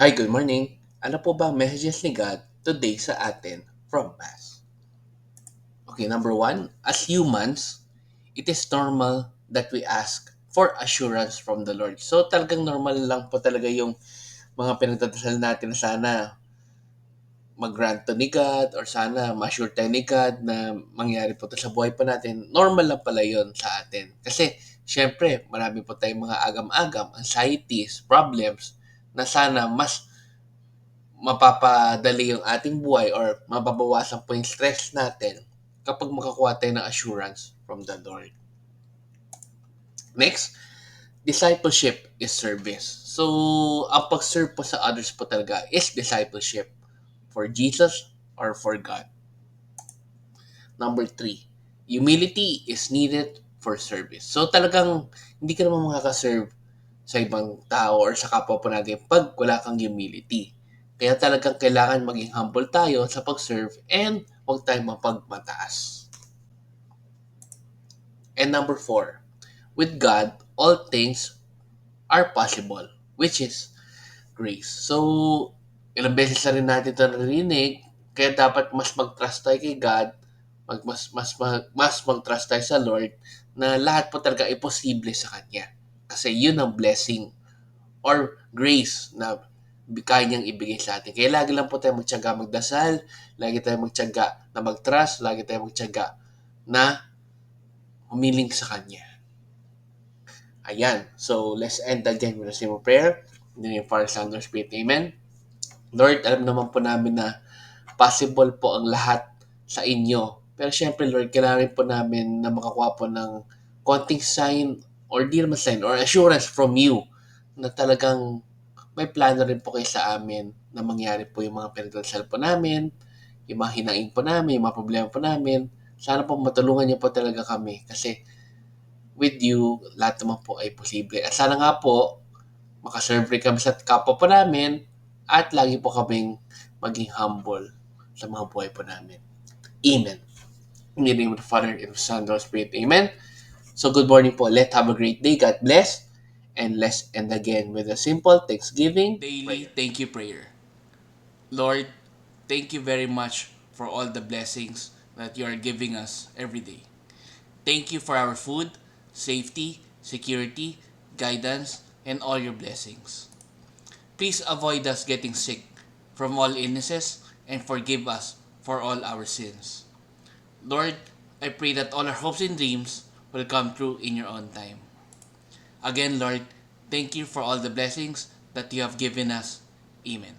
Hi, good morning. Ano po ba ang messages ni God today sa atin from Mass? Okay, number one, as humans, it is normal that we ask for assurance from the Lord. So talagang normal lang po talaga yung mga pinagdadasal natin na sana mag-grant to ni God or sana ma-assure tayo ni God na mangyari po to sa buhay pa natin. Normal lang pala yun sa atin. Kasi syempre marami po tayong mga agam-agam, anxieties, problems na sana mas mapapadali yung ating buhay or mababawasan po yung stress natin kapag makakuha tayo ng assurance from the Lord. Next, discipleship is service. So, ang pag-serve po sa others po talaga is discipleship for Jesus or for God. Number three, humility is needed for service. So, talagang hindi ka naman makaka-serve sa ibang tao or sa kapwa po natin pag wala kang humility. Kaya talagang kailangan maging humble tayo sa pag-serve and huwag tayo mapagmataas. And number four, with God, all things are possible, which is grace. So, ilang beses na rin natin ito narinig, kaya dapat mas mag-trust tayo kay God, mas mag-trust tayo sa Lord, na lahat po talaga ay posible sa Kanya. Kasi yun ang blessing or grace na kaya niyang ibigay sa atin. Kaya lagi lang po tayo magtiyaga magdasal, lagi tayo magtiyaga na mag-trust, lagi tayo magtiyaga na humiling sa Kanya. Ayan. So, let's end again with a simple prayer. In the name of Father, Son, and Spirit. Amen. Lord, alam naman po namin na possible po ang lahat sa inyo. Pero syempre, Lord, kailangan rin po namin na makakuha po ng konting sign or di naman sign or assurance from you na talagang may plano rin po kayo sa amin na mangyari po yung mga pinagdasal po namin, yung mga hinaing po namin, yung mga problema po namin. Sana po matulungan niyo po talaga kami kasi with you, lahat naman po ay posible. At sana nga po, makaserve rin kami sa kapwa po namin at lagi po kaming maging humble sa mga buhay po namin. Amen. In the name of the Father, and of the Son, and of the Spirit. Amen. So good morning po. Let's have a great day. God bless. And let's end again with a simple Thanksgiving Daily prayer. thank you prayer. Lord, thank you very much for all the blessings that you are giving us every day. Thank you for our food, safety, security, guidance, and all your blessings. Please avoid us getting sick from all illnesses and forgive us for all our sins. Lord, I pray that all our hopes and dreams will come true in your own time. Again, Lord, thank you for all the blessings that you have given us. Amen.